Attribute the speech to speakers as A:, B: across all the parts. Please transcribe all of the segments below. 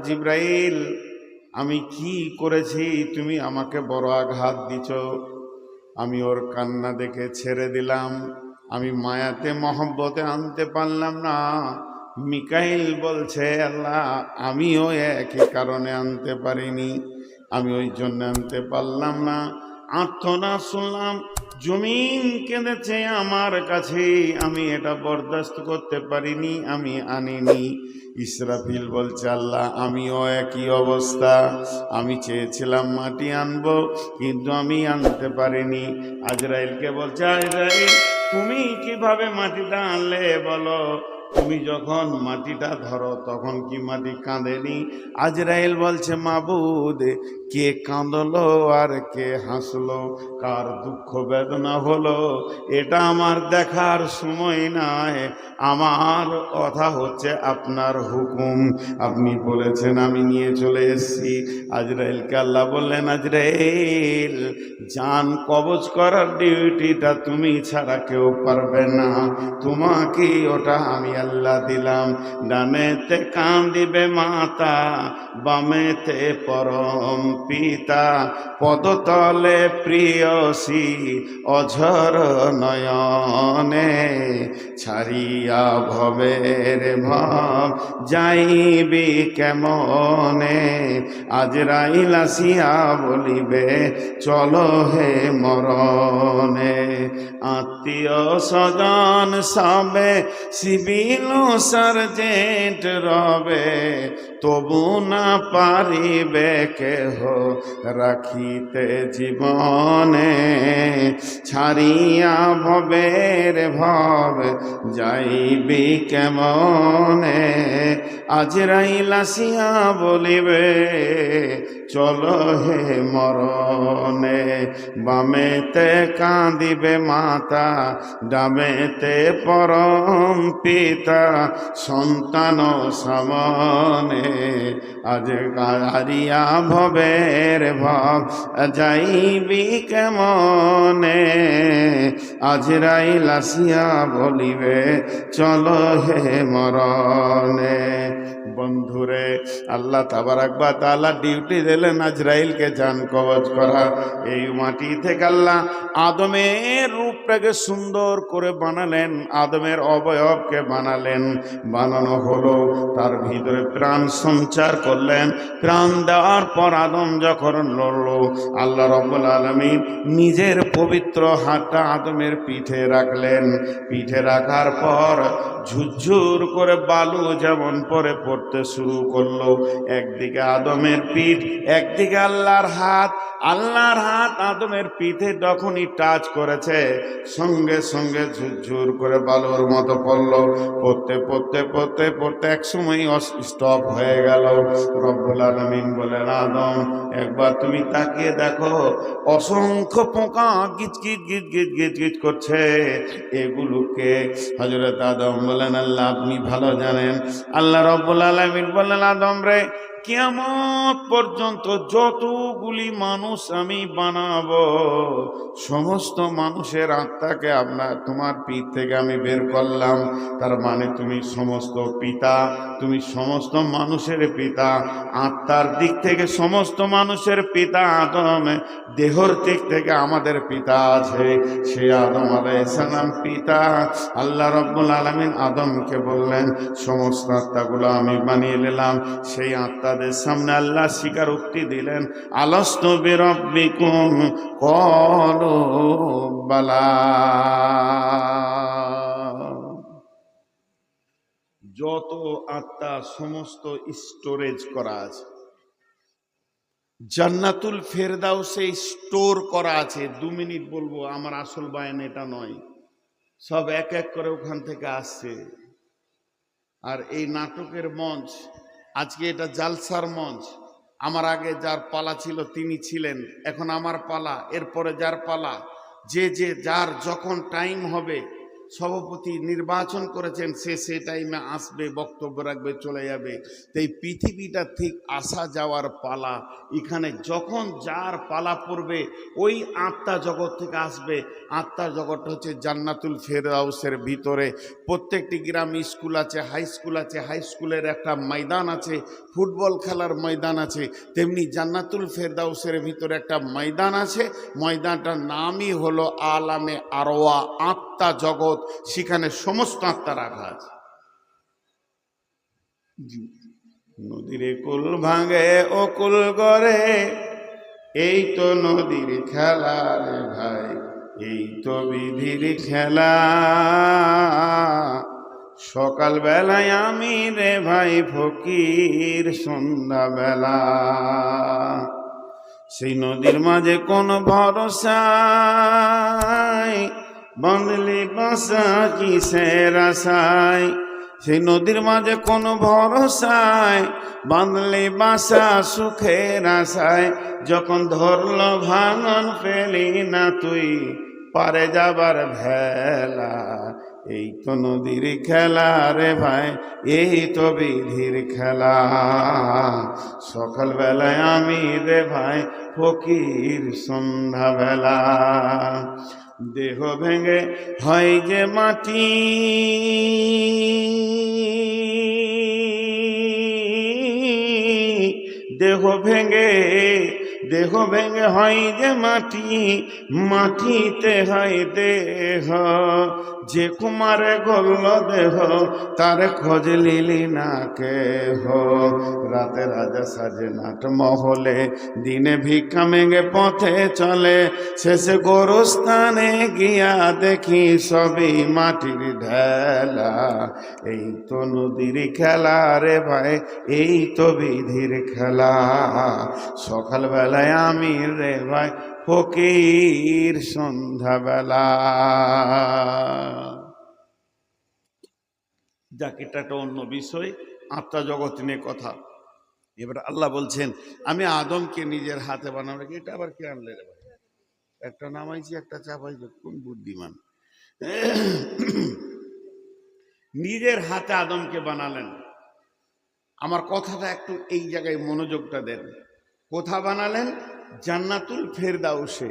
A: জিব্রাইল, আমি কি করেছি তুমি আমাকে বড় আঘাত দিছ? আমি ওর কান্না দেখে ছেড়ে দিলাম, আমি মায়াতে মহব্বতে আনতে পারলাম না। মিকাইল বলছে, আল্লাহ আমিও একই কারণে আনতে পারিনি, আমি ওই জন্য আনতে পারলাম না। আর্তনাদ শুনলাম, জমিন কেঁদেছে আমার কাছে, আমি এটা বরদাস্ত করতে পারিনি, আমি আনিনি। ইসরাফিল বলছে, আল্লাহ আমিও একই অবস্থা, আমি চেয়েছিলাম মাটি আনবো কিন্তু আমি আনতে পারিনি। আজরাইলকে বলছে, আজরাইল তুমি কিভাবে মাটিটা আনলে বলো? তুমি যখন মাটিটা ধরো তখন কি মাটি কাঁদেনি? আজরাইল বলছে, মাবুদ কে কাঁদলো আর কে হাসলো, কার দুঃখ বেদনা হলো এটা আমার দেখার সময় নাই, আমার কথা হচ্ছে আপনার হুকুম, আপনি বলেছেন আমি নিয়ে চলে এসেছি। আজরাইলকে আল্লাহ বললেন, আজরাইল জান কবজ করার ডিউটিটা তুমি ছাড়া কেউ পারবে না, তোমাকে ওটা আমি আল্লাহ দিলাম। ডানেতে কাঁদিবে মাতা, বামেতে পরম পিতা, পদতলে প্রিয়সী অঝর নয়নে, ছাড়িয়া ভবের ভাব যাইবি কেমনে, আজরাইল আসিয়া বলিবে চলো হে মরণে। আত্মীয় স্বজন সবে সিভিল সার্জেন্ট রবে, তবু না পারিবে কেহ রাখিতে জীবনে, ছাড়িয়া ভবের ভব যাইবি কেমনে, আজরাইল আসিয়া বলিবে চলো হে মরণে। বামেতে কাঁদিবে মাতা, ডামেতে পরম পিতা, সন্তান সামনে, আজ হারিয়া ভবের ভব যাইবি কেমনে, আজরাইল আসিয়া বলিবে চলো হে মরণে। বন্ধুরে, আল্লাহ তাবারাক ওয়া তাআলা ডিউটি দিলেন আজরাইলকে জান কবজ করা। এই মাটি থেকে আল্লাহ আদমের রূপটাকে সুন্দর করে বানালেন, আদমের অবয়বকে বানালেন, বানানো হলো, তার ভিতরে প্রাণ সঞ্চার করলেন। প্রাণ দেওয়ার পর আদম যখন লড়ল, আল্লাহ রাব্বুল আলামিন নিজের পবিত্র হাতটা আদমের পিঠে রাখলেন। পিঠে রাখার পর ঝুরঝুর করে বালু যেমন পরে পড়তে শুরু করলো, একদিকে আদমের পিঠ, একদিকে আল্লাহর হাত। আল্লাহর হাত আদমের পিঠে যখনই টাচ করেছে, সঙ্গে সঙ্গে ঝুরঝুর করে বালুর মতো পড়লো। পড়তে পড়তে পড়তে পড়তে এক সময় স্টপ হয়ে গেল। রব্বুল আলামিন বলেন, আদম একবার তুমি তাকিয়ে দেখো, অসংখ্য পোকা গিজগিজ গিজগিজ গিজগিজ করছে, এগুলোকে? হযরত আদম বলেন, আল্লাহ আপনি ভালো জানেন। আল্লাহ রব্বুল আলামিন বললেন, আদম রে, কিয়ামত পর্যন্ত যতগুলি মানুষ আমি বানাবো, সমস্ত মানুষের আত্মাকে তোমার পিঠ থেকে আমি বের করলাম। তার মানে তুমি সমস্ত পিতা, তুমি সমস্ত মানুষের পিতা। আত্মার দিক থেকে সমস্ত মানুষের পিতা আদম, দেহর দিক থেকে আমাদের পিতা আছে, সে আদম আলাইহিস সালাম পিতা। আল্লাহ রাব্বুল আলামিন আদমকে বললেন, সমস্ত আত্মাগুলো আমি বানিয়ে নিলাম। সেই আত্মাদের সামনে আল্লাহ স্বীকারোক্তি দিলেন, আলাস্তু বিরাব্বিকুম ক্বালু বালা। যত আত্মা সমস্ত স্টোরেজ করা আছে, জান্নাতুল ফেরদাউসে স্টোর করা আছে। 2 মিনিট বলবো, আমার আসল বয়ান এটা নয়, সব এক এক করে ওখান থেকে আসছে। আর এই নাটকের মঞ্চ, আজকে এটা জালসার মঞ্চ। আমার আগে যার পালা ছিল তিনি ছিলেন, এখন আমার পালা, এরপরে যার পালা, যে যার যখন টাইম হবে, সভাপতি নির্বাচন করেছেন, সে সেই টাইমে আসবে, বক্তব্য রাখবে, চলে যাবে। তো এই পৃথিবীটা ঠিক আসা যাওয়ার পালা। এখানে যখন যার পালা পড়বে, ওই আত্মা জগৎ থেকে আসবে। আত্মার জগৎটা হচ্ছে জান্নাতুল ফেরদাউসের ভিতরে। প্রত্যেকটি গ্রামে স্কুল আছে, হাই স্কুল আছে, হাই স্কুলের একটা ময়দান আছে, ফুটবল খেলার ময়দান আছে, তেমনি জান্নাতুল ফেরদাউসের ভিতরে একটা ময়দান আছে। ময়দানটার নামই হলো আলামে আরওয়া, আত্মা জগৎ। সেখানে সমস্ত আত্মা রাখা আছে। নদীর কুল ভাঙে ও কুল গড়ে, এই তো নদীর খেলা রে ভাই, এই তো বিধির খেলা। সকাল বেলায় আমি রে ভাই ফকির, সন্ধ্যা বেলা সেই নদীর মাঝে কোন ভরসায়, বাঁধলি বাসা কিসের আশায়। সেই নদীর মাঝে কোন ভরসায়, বাঁধলি বাসা সুখের আশায়। যখন ধরল ভাঙন পেলি না তুই, পারে যাবার ভেলা। এই তো নদীর খেলা রে ভাই, এই তো বিধির খেলা। সকাল বেলায় আমি রে ভাই ফকির, সন্ধ্যা বেলা দেহ ভেঙে হয় যে মাটি, দেহ ভেঙে হয় যে মাটি, মাটিতে হয় দেহ। যে কুমারে গল্ল দেহ, তার খোঁজ লিলি না কেহ। রাতে রাজা সাজে নাট মহলে, দিনে ভিক্ষা মেঘে পথে চলে। শেষে গোরস্থানে গিয়া দেখি সবই মাটির ঢেলা। এই তো নদীর খেলা রে ভাই, এই তো বিধির খেলা। সকাল বেলায় আমি রে ভাই ফকির, সন্ধ্যা বেলা। যাক, এটা একটা অন্য বিষয়, আত্মা জগৎ নিয়ে কথা। এবার আল্লাহ বলছেন আমি আদমকে নিজের হাতে বানাবো। এটা আবার কে আনলে রে ভাই? একটা নামাইছি, একটা চাপাইছি, কোন বুদ্ধিমান। নিজের হাতে আদমকে বানালেন। আমার কথাটা একটু এই জায়গায় মনোযোগটা দেন। কোথা বানালেন? জান্নাতুল ফেরদাউসে।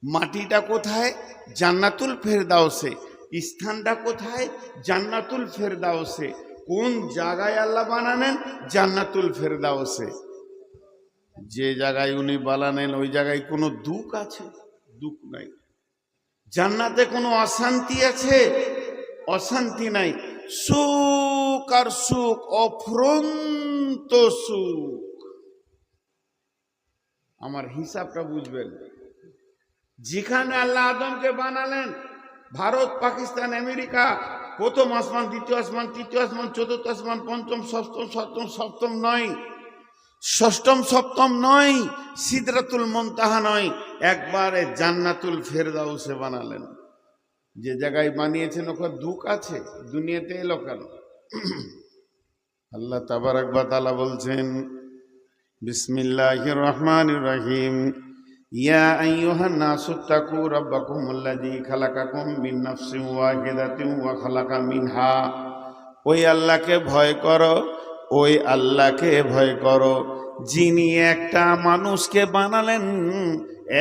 A: মাটিটা কোথায়? জান্নাতুল ফেরদাউসে। স্থানটা কোথায়? জান্নাতুল ফেরদাউসে। কোন জায়গায় আল্লাহ বানালেন? জান্নাতুল ফেরদাউসে। যে জায়গায় উনি বানালেন ওই জায়গায় কোনো দুঃখ আছে? দুঃখ নাই। জান্নাতে কোনো অশান্তি আছে? অশান্তি নাই। সুখ আর সুখ, অফুরন্ত সুখ। আমার হিসাবটা বুঝবেন। যেখানে আল্লাহ আদমকে বানালেন, ভারত, পাকিস্তান, আমেরিকা, প্রথম আসমান, দ্বিতীয় আসমান, তৃতীয় আসমান, চতুর্থ আসমান, পঞ্চম, ষষ্ঠম, সপ্তম, সপ্তম নয়, ষষ্ঠম সপ্তম নয়, সিদরাতুল মুনতাহা নয়, একবারে জান্নাতুল ফেরদাউসে বানালেন। যে জায়গায় বানিয়েছেন ওখানে দুঃখ আছে? দুনিয়াতে এলো কেন? আল্লাহ তাবারাক ওয়া তাআলা বলছেন বিসমিল্লাহির রহমানির রহিম, ইয়া আইয়ুহান নাসু তাকু রাব্বাকুমুল্লাযী খালাকাকুম মিন নাফসিন ওয়াহিদাতিন ওয়া খালাকা মিনহা। ওই আল্লাহকে ভয় করো, ওই আল্লাহকে ভয় করো যিনি একটা মানুষকে বানালেন,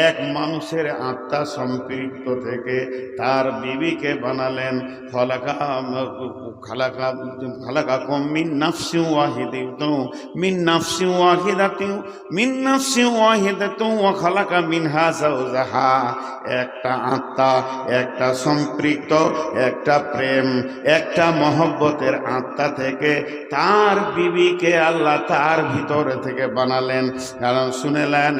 A: এক মানুষের আত্মা সম্পৃক্ত থেকে তার বিবিকে বানালেন। খালাকাকুম মিন নাফসিন ওয়াহিদাতিন, মিন নাফসিন ওয়াহিদাতিন, মিন নাফসিন ওয়াহিদাতিন ওয়া খালাকা মিনহা যাওজাহা। একটা আত্মা, একটা সম্পৃক্ত, একটা প্রেম, একটা মহব্বতের আত্মা থেকে তার বিবিকে আল্লাহ তার ভিতরে থেকে বানালেন। কারণ শুনেলেন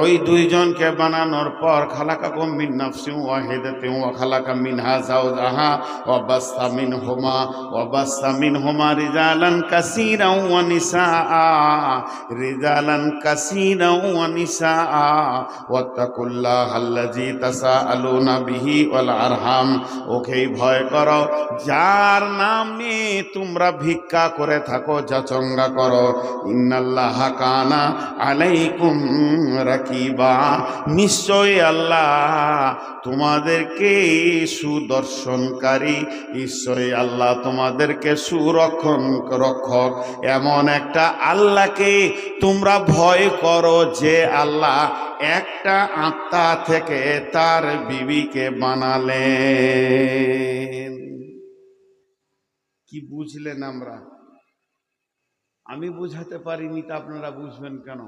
A: ওই দুইজনকে বানানোর পর খালাকাকুম মিন নাফসিন ওয়াহিদাতিন ওয়া খালাকা মিনহা যাওজাহা ওয়া বাসসা মিনহুমা রিজালান কাসীরান ওয়া নিসাআ, রিজালান কাসীরান ওয়া নিসাআ ওয়াত্তাকুল্লাহাল্লাযী তাসাআলুনা বিহি ওয়াল আরহাম। ওকেই ভয় করো যার নাম নিয়ে তোমরা ভিক্ষা করে থাকো, যাচঙ্গা করো। ইন্নাল্লাহা কানা আলাইকুম রাকিবা। নিশ্চয়ই আল্লাহ তোমাদেরকে সুদর্শনকারী, নিশ্চয়ই আল্লাহ তোমাদেরকে রক্ষক। এমন একটা আল্লাহকে তোমরা ভয় করো যে আল্লাহ একটা আত্মা থেকে তার বিবিকে বানালেন। কি বুঝলেন? আমরা আমি বুঝাতে পারিনি তা আপনারা বুঝবেন কেন?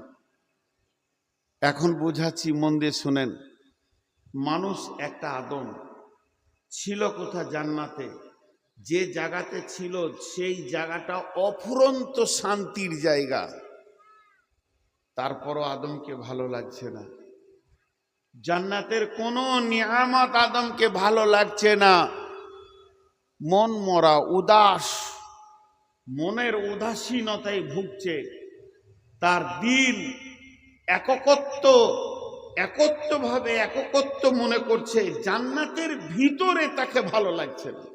A: এখন বুঝাচ্ছি, মন দিয়ে শুনেন। মানুষ একটা আদম ছিল কোথা? জান্নাতে। যে জায়গাতে ছিল সেই জায়গাটা অফুরন্ত শান্তির জায়গা, তারপরও আদমকে ভালো লাগছে না। জান্নাতের কোনো নিয়ামত আদমকে ভালো লাগছে না। মন মরা, উদাস, মনের উদাসীনতায় ভুগছে। তার দিল একত্ব মনে করছে। জান্নাতের ভিতরে তাকে ভালো লাগছে না।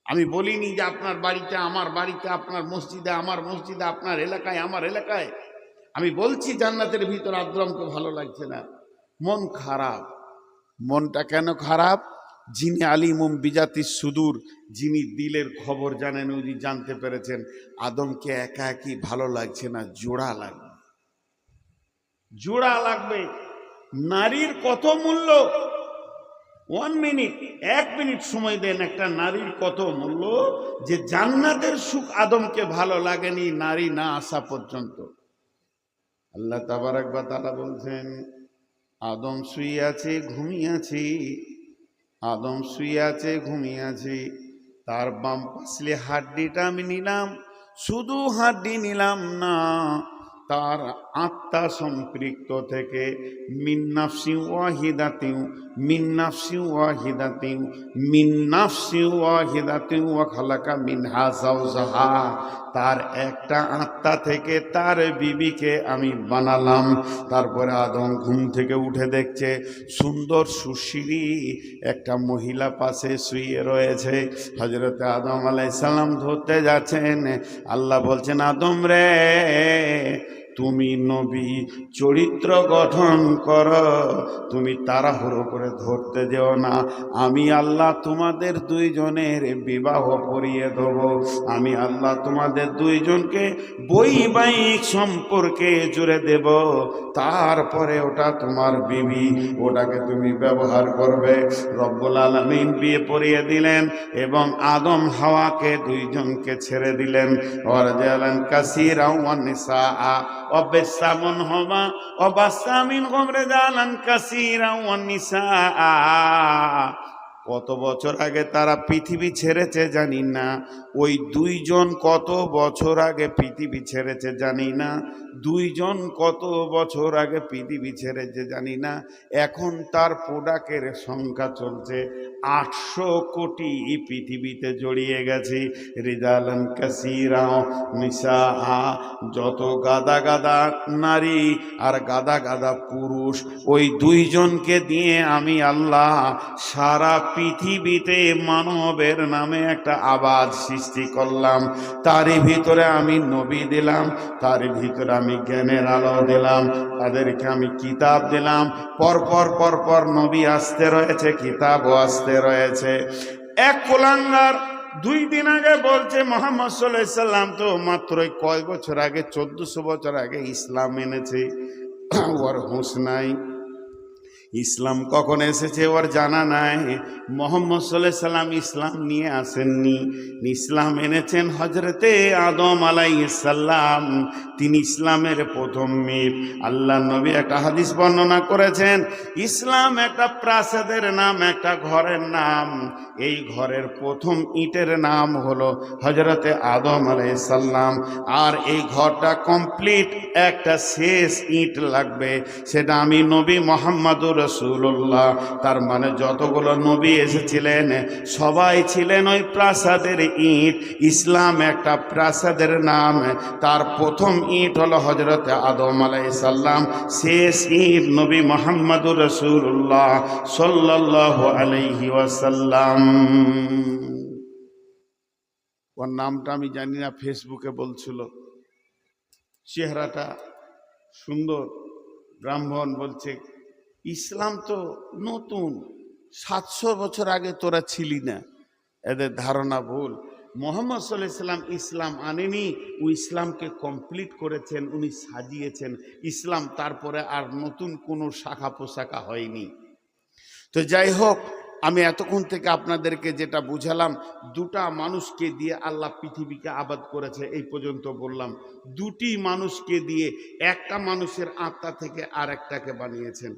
A: আমি বলিনি যে আপনার বাড়িতে আমার বাড়িতে, আপনার মসজিদে আমার মসজিদে, আপনার এলাকায় আমার এলাকায়। আমি বলছি জান্নাতের ভিতর আদমকে ভালো লাগছে না, মন খারাপ। মনটা কেন খারাপ? যিনি আলিমুম বিজাতিস সুদূর, যিনি দিলের খবর জানেন, উনি জানতে পেরেছেন আদমকে একা একই ভালো লাগছে না, জোড়া লাগবে। জোড়া লাগবে। নারীর কত মূল্য! 1 মিনিট, 1 মিনিট সময় দেন, একটা নারীর কত মূল্য যে জান্নাতের সুখ আদমকে ভালো লাগেনি নারী না আসা পর্যন্ত। আল্লাহ তাবারক ওয়া তাআলা বলছেন, আদম শুয়ে আছে ঘুমিয়ে আছে, আদম শুয়ে আছে ঘুমিয়ে আছে, তার বাম পাশে হাড্ডিটা আমি নিলাম। শুধু হাড্ডি নিলাম না, তার আত্মা সম্পৃক্ত থেকে মিন নাফসি ওয়াহিদাতিন, মিন নাফসি ওয়াহিদাতিন, মিন নাফসি ওয়াহিদাতিন ওয়া খালাকা মিনহা যাওজাহা, তার একটা আত্মা থেকে তার বিবিকে আমি বানালাম। তারপরে আদম ঘুম থেকে উঠে দেখছে সুন্দর সুশীলী একটা মহিলা পাশে শুয়ে রয়েছে। হযরত আদম আলাইহিস সালাম ধরতে যাচ্ছেন। আল্লাহ বলছেন, আদম রে, তুমি নবী, চরিত্র গঠন করো, তুমি তাড়াহুড়ো করে ধরতে যেও না। আমি আল্লাহ তোমাদের দুইজনের বিবাহ পড়িয়ে দেব। আমি আল্লাহ তোমাদের দুইজনকে বৈবাহিক সম্পর্কে জুড়ে দেব। তারপরে ওটা তোমার বিবি, ওটাকে তুমি ব্যবহার করবে। রব্বুল আলামিন বিয়ে পড়িয়ে দিলেন এবং আদম হাওয়াকে দুইজনকে ছেড়ে দিলেন। ওয়ারজালান কাসীরা ওয়ান নিসা ওয়াবাসসা মিনহুমা ওয়াবাসসা মিনহুম রিজালান কাসীরা ওয়ান নিসা। কত বছর আগে তারা পৃথিবী ছেড়েছে জানি না। ওই দুইজন কত বছর আগে পৃথিবী ছেড়েছে জানি না। দুইজন কত বছর আগে পৃথিবী ছেড়েছে জানি না। এখন তার প্রোডাক্টের সংখ্যা চলছে 800 কোটি পৃথিবীতে জড়িয়ে গেছে। রিজালান কাসীরা নিসা, যত গাদা গাদা নারী আর গাদা গাদা পুরুষ, ওই দুইজনকে দিয়ে আমি আল্লাহ সারা পৃথিবীতে মানবের নামে একটা আবাদ সৃষ্টি করলাম। তারই ভিতরে আমি নবী দিলাম, তার ভিতরে আমি জ্ঞানের আলো দিলাম, তাদেরকে আমি কিতাব দিলাম। পরপর পরপর নবী আসতে রয়েছে, কিতাবও আসতে রয়েছে। এক কুলাঙ্গার 2 দিন আগে বলছে মুহাম্মদ সাল্লাল্লাহু আলাইহি সাল্লাম তো মাত্রই কয় বছর আগে, 1400 বছর আগে ইসলাম এনেছে। ওর হুঁশ নাই, ইসলাম কখন এসেছে ওর জানা নাই। মুহাম্মদ সাল্লাল্লাহু আলাইহি সাল্লাম ইসলাম নিয়ে আসেননি, ইসলাম এনেছেন হযরতে আদম আলাইহিস সালাম। তিনি ইসলামের প্রথম মীর। আল্লাহ নবী একটা হাদিস বর্ণনা করেছেন, ইসলাম একটা প্রাসাদের নাম, একটা ঘরের নাম। এই ঘরের প্রথম ইটের নাম হলো হযরতে আদম আলাইহিস সালাম। আর এই ঘরটা কমপ্লিট একটা শেষ ইট লাগবে, সেটা আমি নবী মুহাম্মদুর রাসূলুল্লাহ। তার মানে যতগুলো নবী এসেছিলেন সবাই ছিলেন ওই প্রাসাদের ইট। ইসলাম একটা প্রাসাদের নাম। তার প্রথম ইট হলো হযরত আদম আলাইহিস সালাম, শেষ ইট নবী মুহাম্মদুর রাসূলুল্লাহ সাল্লাল্লাহু আলাইহি ওয়াসাল্লাম। ওর নামটা আমি জানি না, ফেসবুকে বলছিল, চেহারাটা সুন্দর, ব্রাহ্মণ। বলছে ইসলাম তো নতুন, 700 বছর আগে তোরা ছিলি না। এদের ধারণা ভুল। মুহাম্মদ সাল্লাল্লাহু আলাইহি সাল্লাম ইসলাম আনেনি, ও ইসলামকে কমপ্লিট করেছেন, উনি সাজিয়েছেন ইসলাম। তারপরে আর নতুন কোনো শাখা পোশাখা হয়নি। তো যাই হোক, আমি এতক্ষণ থেকে আপনাদেরকে যেটা বুঝালাম, দুটা মানুষকে দিয়ে আল্লাহ পৃথিবীকে আবাদ করেছে, এই পর্যন্ত বললাম। দুটি মানুষকে দিয়ে একটা মানুষের আত্মা থেকে আর একটাকে বানিয়েছেন।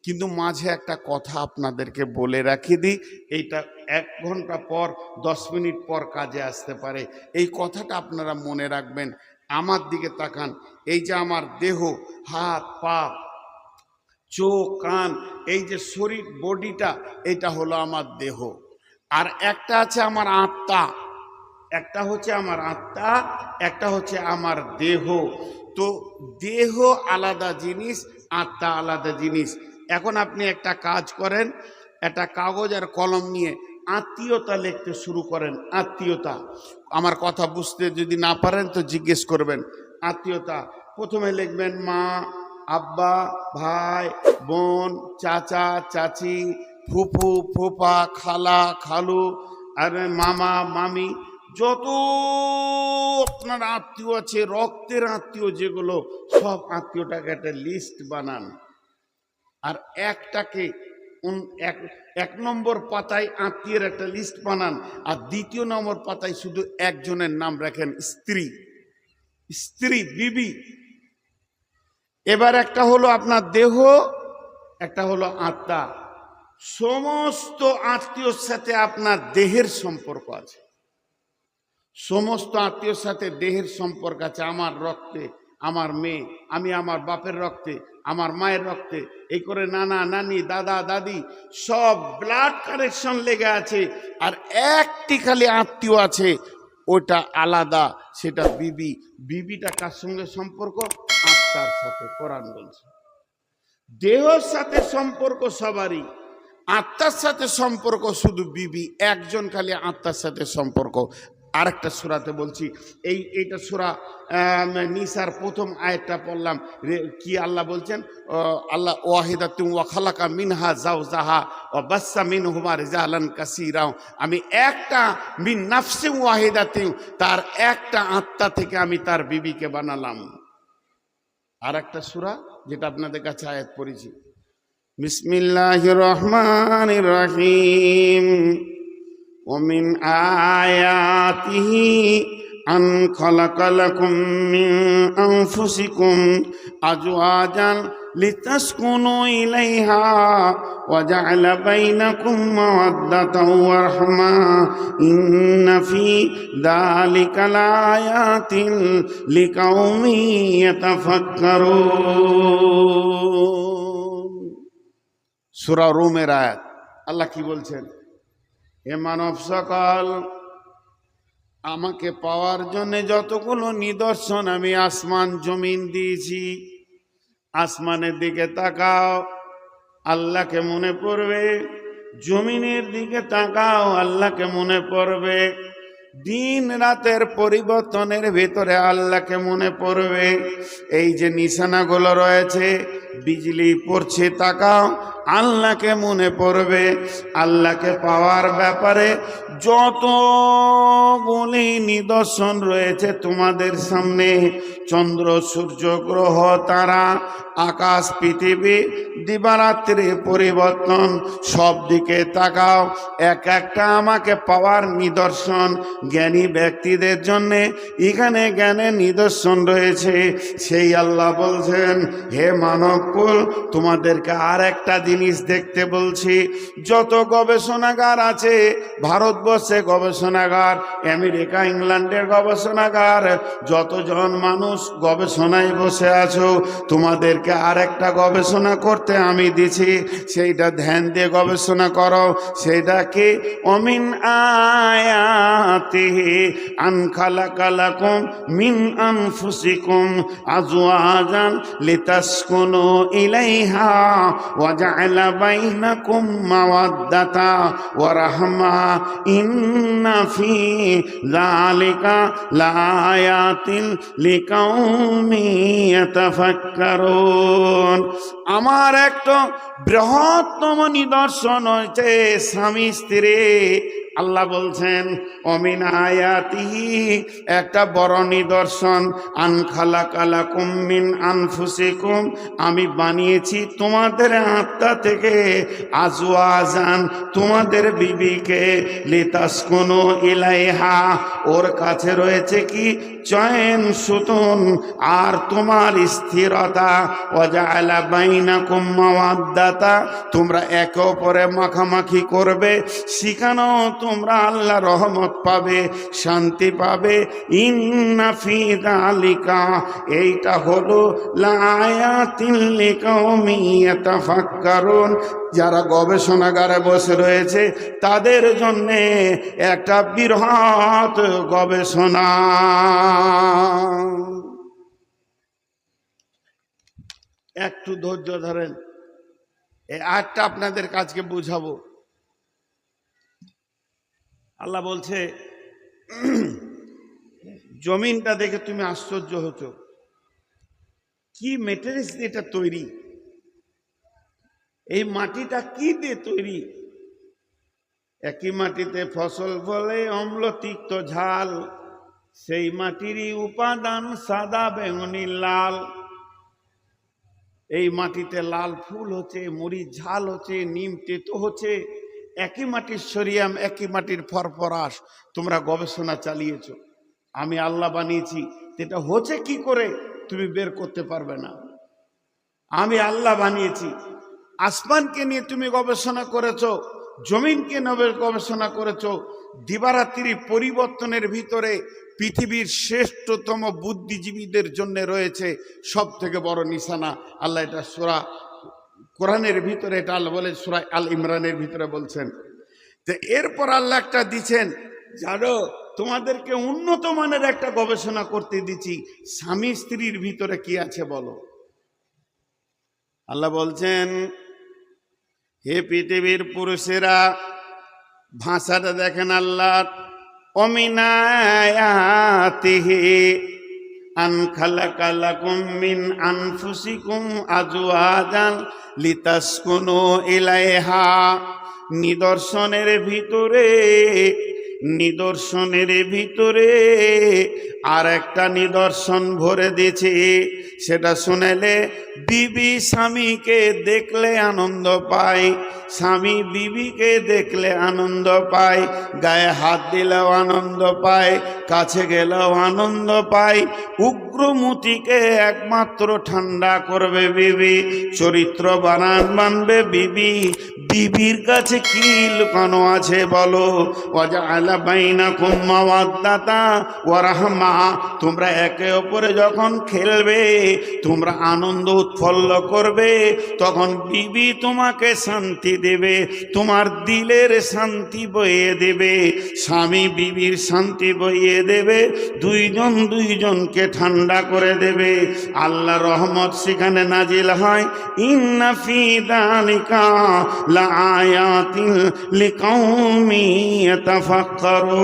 A: কিন্তু মাঝে একটা কথা আপনাদেরকে বলে রাখি দিই, এইটা 1 ঘন্টা পর 10 মিনিট পর কাজে আসতে পারে। এই কথাটা আপনারা মনে রাখবেন। আমার দিকে তাকান, এই যে আমার দেহ, হাত পা, চোখ কান, এই যে শরীর বডিটা, এটা হলো আমার দেহ। আর একটা আছে আমার আত্মা, একটা হচ্ছে আমার আত্মা, একটা হচ্ছে আমার দেহ। তো দেহ আলাদা জিনিস, আত্মা আলাদা জিনিস। এখন আপনি একটা কাজ করেন, একটা কাগজ আর কলম নিয়ে আত্মীয়তা লিখতে শুরু করেন। আত্মীয়তা, আমার কথা বুঝতে যদি না পারেন তো জিজ্ঞেস করবেন। আত্মীয়তা প্রথমে লিখবেন মা, আব্বা, ভাই, বোন, চাচা, চাচি, ফুফু, ফুফা, খালা, খালু, আর মামা, মামি, যত আপনার আত্মীয় আছে, রক্তের আত্মীয় যেগুলো, সব আত্মীয়টাকে একটা লিস্ট বানান। আর একটাকে এক নম্বর পাতায় আত্মীয়ের একটা লিস্ট বানান, আর 2 নম্বর পাতায় শুধু একজনের নাম রাখেন, স্ত্রী, স্ত্রী, বিবি। এবার একটা হলো আপনার দেহ, একটা হলো আত্মা। সমস্ত আত্মীয়র সাথে আপনার দেহের সম্পর্ক আছে, সমস্ত আত্মীয়র সাথে দেহের সম্পর্ক আছে। আমার রক্তে আমার মেয়ে, আমি আমার বাপের রক্তে, আমার মায়ের রক্তে, এই করে নানা নানি, দাদা দাদি, সব ব্লাড কানেকশন লেগে আছে। আর একটি খালি আত্মীয় আছে, ওটা আলাদা, সেটা বিবি। বিবিটা কার সঙ্গে সম্পর্ক? আত্মার সাথে। কোরআন বলছে দেহর সাথে সম্পর্ক সবারই, আত্মার সাথে সম্পর্ক শুধু বিবি একজন, খালি আত্মার সাথে সম্পর্ক। আরেকটা সূরাতে বলছি, এইটা সূরা নিসার প্রথম আয়াতটা পড়লাম। কি আল্লাহ বলছেন? আল্লাহ ওয়াহিদাতুন ওয়া খালাকা মিনহা যাওজাহা ওয়া বাসসা মিনহুমা রিজালান কাসীরা। আমি একটা মিন নাফসিন ওয়াহিদাতিন, তার একটা আত্মা থেকে আমি তার বিবিকে বানালাম। আর একটা সূরা যেটা আপনাদের কাছে আয়াত পড়েছি, বিসমিল্লাহির রহমানির রহিম। ومن آياته أن خلق لكم من أنفسكم أزواجا لتسكنوا إليها وجعل بينكم مودة ورحمة إن في ذلك لآيات لقوم يتفكرون। সূরা রুমের আয়াত। আল্লাহ কি বলছেন? এ মানব সকল, আমাকে পাওয়ার জন্য যতগুলো নিদর্শন আমি আসমান জমিন দিয়েছি, আসমানের দিকে তাকাও, আল্লাহকে মনে পড়বে। জমিনের দিকে তাকাও, আল্লাহকে মনে পড়বে। দিন রাতের পরিবর্তনের ভিতরে আল্লাহকে মনে পড়বে। এই যে নিশানাগুলো রয়েছে, বিজলি পড়ছে, তাকাও, আল্লাহকে মনে পড়বে। আল্লাহকে পাওয়ার ব্যাপারে যতগুলি নিদর্শন রয়েছে তোমাদের সামনে, চন্দ্র, সূর্য, গ্রহ, তারা, আকাশ, পৃথিবী, দিবারাত্রির পরিবর্তন, সব দিকে তাকাও। এক একটা আমাকে পাওয়ার নিদর্শন। জ্ঞানী ব্যক্তিদের জন্যে এখানে জ্ঞানের নিদর্শন রয়েছে। সেই আল্লাহ বলছেন, হে মানবকুল, তোমাদেরকে আর একটা জিনিস দেখতে বলছি। যত গবেষণাগার আছে ভারতবর্ষে, গবেষণাগার, আমেরিকা, ইংল্যান্ডের গবেষণাগার, যতজন মানুষ গবেষণায় বসে আছো, তোমাদেরকে আর একটা গবেষণা করতে আমি দিছি। সেইটা ধ্যান দিয়ে গবেষণা করো। সেইটা কি? অমিন আয়াতিহি আন খালাকা লাকুম মিন আনফুসিকুম আজওয়াজান লিতাসকুনু ইলাইহা ওয়া জাআলা বাইনাকুম মাওয়াদ্দাতা ওয়া রাহমা ইন্না ফি যালিকা লাআয়াতিন লিকাউমি ইয়াতাফাক্কারুন। আমার একটা বৃহত্তম নিদর্শন হচ্ছে স্বামী স্ত্রী আল্লাহ বলছেন অমিন আয়াতিহি, একটা বড় নিদর্শন, আন খালাকালাকুম মিন আনফুসিকুম, আমি বানিয়েছি তোমাদের আত্মা থেকে আজওয়াজান, তোমাদের বিবিকে, লিতাসকুনু ইলাইহা, ওর কাছে রয়েছে কি চয়ন সুতুন আর তোমার স্থিরতা, ওয়াজআলা বাইনাকুম মাওয়াদ্দাতা, তোমরা একে অপরে মাখামাখি করবে, শিখানো তোমরা আল্লাহ রহমত পাবে, শান্তি পাবে। ইন্না ফি যালিকা, এইটা হলো লায়াতিল লিকাউমি ইয়াতাফাক্কারুন, যারা গবেষণাগারে বসে রয়েছে তাদের জন্যে একটা বৃহৎ গবেষণা। একটু ধৈর্য ধরেন, এই আয়াতটা আপনাদের কাছকে বুঝাবো। আল্লাহ বলছে জমিনটা দেখে তুমি আশ্চর্য হতো, কি মেটেরিয়ালস দিয়ে এটা তৈরি, এই মাটিটা কি দিয়ে তৈরি। একই মাটিতে ফসল ফলে অম্ল তিক্ত ঝাল, সেই মাটিরই উপাদান সাদা বেগুনি লাল। এই মাটিতে লাল ফুল হচ্ছে, মরিচ ঝাল হচ্ছে, নিম তেতো হচ্ছে। একই মাটির সরিয়াম, একই মাটির ফরফরাস। তোমরা গবেষণা চালিয়েছ, আমি আল্লাহ বানিয়েছি, এটা হচ্ছে কি করে তুমি বের করতে পারবে না। আমি আল্লাহ বানিয়েছি। আসমানকে নিয়ে তুমি গবেষণা করেছো, জমিনকে নিয়ে গবেষণা করেছো। দিবারাত্রি পরিবর্তনের ভিতরে পৃথিবীর শ্রেষ্ঠতম বুদ্ধিজীবীদের জন্য রয়েছে সব থেকে বড় নিশানা। আল্লাহ এটা সূরা কোরআনের ভিতরে, এটা আল্লাহ বলে সূরা আল ইমরানের ভিতরে বলছেন। তো এরপর আল্লাহ একটা দিচ্ছেন, জানো তোমাদেরকে উন্নত মানের একটা গবেষণা করতে দিচ্ছি, স্বামী স্ত্রীর ভিতরে কি আছে বলো। আল্লাহ বলছেন হে পৃথিবীর পুরুষেরা, ভাষাটা দেখেন আল্লাহ, অমিনায়াতিহি আন খালাকালাকুম মিন আনফুসিকুম আজওয়াজান লিতাসকুনু ইলাইহা, নিদর্শনের ভিতরে আর একটা নিদর্শন ভরে দিয়েছে। সেটা শুনেলে বিবি স্বামীকে দেখলে আনন্দ পায়, স্বামী বিবিকে দেখলে আনন্দ পায়, গায়ে হাত দিলেও আনন্দ পায়, কাছে গেলেও আনন্দ পায়। উগ্রমতিকে একমাত্র ঠান্ডা করবে বিবি, চরিত্র বানাবে বিবি। বিবির কাছে কি লুকানো আছে বলো। ওয়াজআলা বাইনাকুম মাওয়াদ্দাতা ওয়া রাহমা, তোমরা একে অপরে যখন খেলবে, তোমরা আনন্দ উৎফুল্ল করবে, তখন বিবি তোমাকে শান্তি দেবে, তোমার দিলের শান্তি বইয়ে দেবে, স্বামী বিবির শান্তি বইয়ে দেবে, দুইজনকে ঠান্ডা করে দেবে। আল্লাহ রহমত সেখানে নাজিল হয়। ইন্না ফি যালিকা লাআয়াতিন লিকাউমি ইয়াতাফাক্কারুন।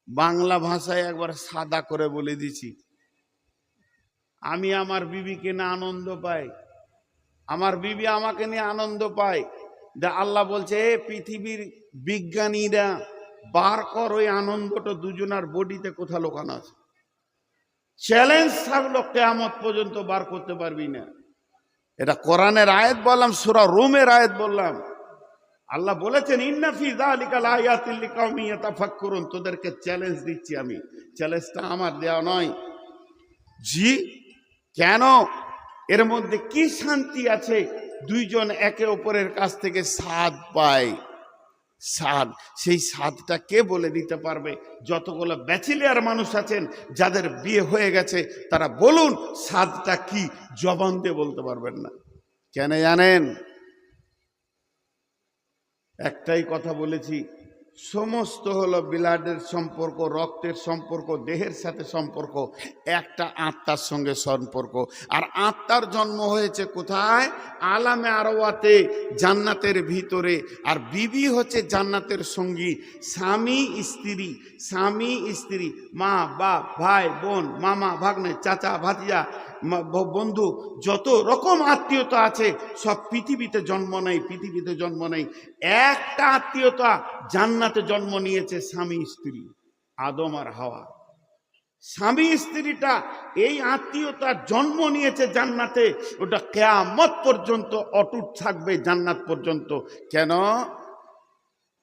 A: বাংলা ভাষায় একবার সাদা করে বলে দিছি, আমি আমার বিবিকে নিয়ে আনন্দ পাই, আমার বিবি আমাকে নিয়ে আনন্দ পায়। যা আল্লাহ বলছে পৃথিবীর বিজ্ঞানীরা বার কর ওই আনন্দটা দুজনার বডিতে কোথা লোকানো আছে। চ্যালেঞ্জ থাকলো কিয়ামত পর্যন্ত বার করতে পারবি না। এটা কোরআনের আয়াত বললাম, সূরা রুমের আয়াত বললাম। আল্লাহ বলেছেন ইন্না ফি যালিকা লাআয়াতিন লিকাউমি ইয়াতাফাক্কারুন, তোদেরকে চ্যালেঞ্জ দিচ্ছি আমি। চ্যালেঞ্জটা আমার দেওয়া নয়। জি কেন? এর মধ্যে কি শান্তি আছে? দুইজন একে অপরের কাছ থেকে স্বাদ পায়। স্বাদ, সেই স্বাদটা কে বলে দিতে পারবে? যতগুলো ব্যাচেলিয়ার মানুষ আছেন যাদের বিয়ে হয়ে গেছে, তারা বলুন স্বাদটা কি, জবান দিয়ে বলতে পারবেন না। কেন জানেন? একটাই কথা বলেছি, সমস্ত হলো ব্লাডের সম্পর্ক, রক্তের সম্পর্ক, দেহের সাথে সম্পর্ক, একটা আত্মার সঙ্গে সম্পর্ক। আর আত্মার জন্ম হয়েছে কোথায়? আলামে আরওয়াতে, জান্নাতের ভিতরে। আর বিবি হচ্ছে জান্নাতের সঙ্গী। স্বামী স্ত্রী, মা বাপ, ভাই বোন, মামা ভাগ্নে, চাচা ভাতিজা, বন্ধু, যত রকম আত্মীয়তা আছে সব পৃথিবীতে জন্ম নেই, পৃথিবীতে জন্ম নেই। একটা আত্মীয়তা জান্নাতে জন্ম নিয়েছে, স্বামী স্ত্রী, আদম আর হাওয়া। স্বামী স্ত্রীটা এই আত্মীয়তা জন্ম নিয়েছে জান্নাতে, ওটা কিয়ামত পর্যন্ত অটুট থাকবে, জান্নাত পর্যন্ত। কেন?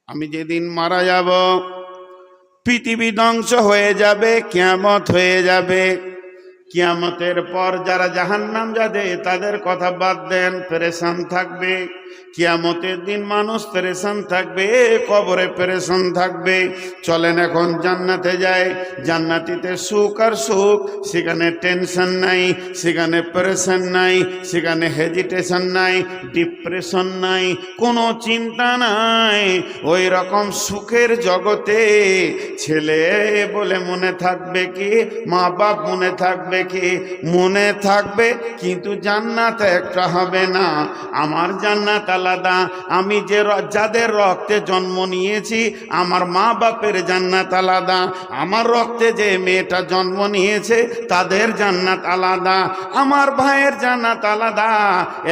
A: আমি যেদিন মারা যাব, পৃথিবী ধ্বংস হয়ে যাবে, কিয়ামত হয়ে যাবে। কিয়ামতের পর যারা জাহান্নাম যাবে তাদের কথা বাদ দেন, পেরেশান থাকবে। কিয়ামতের দিন মানুষ পেরেশান থাকবে, কবরে পেরেশান থাকবে। চলেন এখন জান্নাতে যায়। জান্নাতিতে সুখ আর সুখ, সেখানে টেনশন নাই, সেখানে পেরেশান নাই, সেখানে হেজিটেশন নাই, ডিপ্রেশন নাই, কোনো চিন্তা নাই। ওই রকম সুখের জগতে ছেলে বলে মনে থাকবে কি, মা বাপ মনে থাকবে কি? মনে থাকবে, কিন্তু জান্নাত একটা হবে না। আমার জান্নাত আলাদা। আমি যে যাদের রক্তে জন্ম নিয়েছি, আমার মা বাপের জান্নাত আলাদা। আমার রক্তে যে মেয়েটা জন্ম নিয়েছে তাদের জান্নাত আলাদা। আমার ভাইয়ের জান্নাত আলাদা,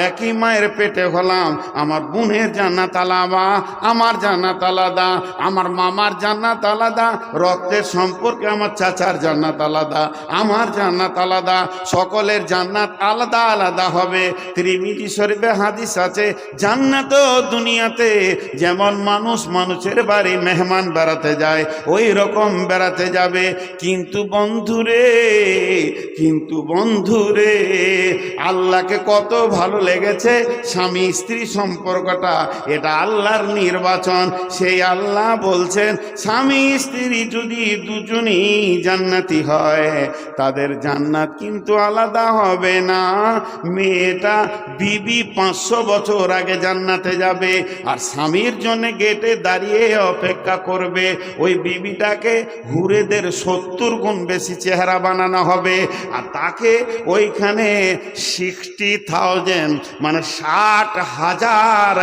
A: একই মায়ের পেটে হলাম। আমার বোনের জান্নাত আলাদা, আমার জান্নাত আলাদা। আমার মামার জান্নাত আলাদা, রক্তের সম্পর্কে আমার চাচার জান্নাত আলাদা, আমার জান্নাত আলাদা। সকলের জান্নাত আলাদা আলাদা হবে। তিরমিজি শরীফে হাদিস আছে, জান্নাত দুনিয়াতে যেমন মানুষ মানুষের বাড়ি মেহমান বেড়াতে যায়, ওই রকম বেড়াতে যাবে। কিন্তু বন্ধুরে, কিন্তু বন্ধুরে, আল্লাহকে কত ভালো লেগেছে স্বামী স্ত্রী সম্পর্কটা। এটা আল্লাহর নির্বাচন। সেই আল্লাহ বলছেন, স্বামী স্ত্রী যদি দুজনই জান্নাতি হয়, তাদের জান্নাত কিন্তু আলাদা হবে না। মেয়েটা বিবি 500 বছর আগে জান্নাতে যাবে, আর স্বামীর জন্য গেটে দাঁড়িয়ে অপেক্ষা করবে। ওই বিবিটাকে হুরেদের 70 গুণ বেশি চেহারা বানানো হবে, আর তাকে ওইখানে 60,000 মানে 60,000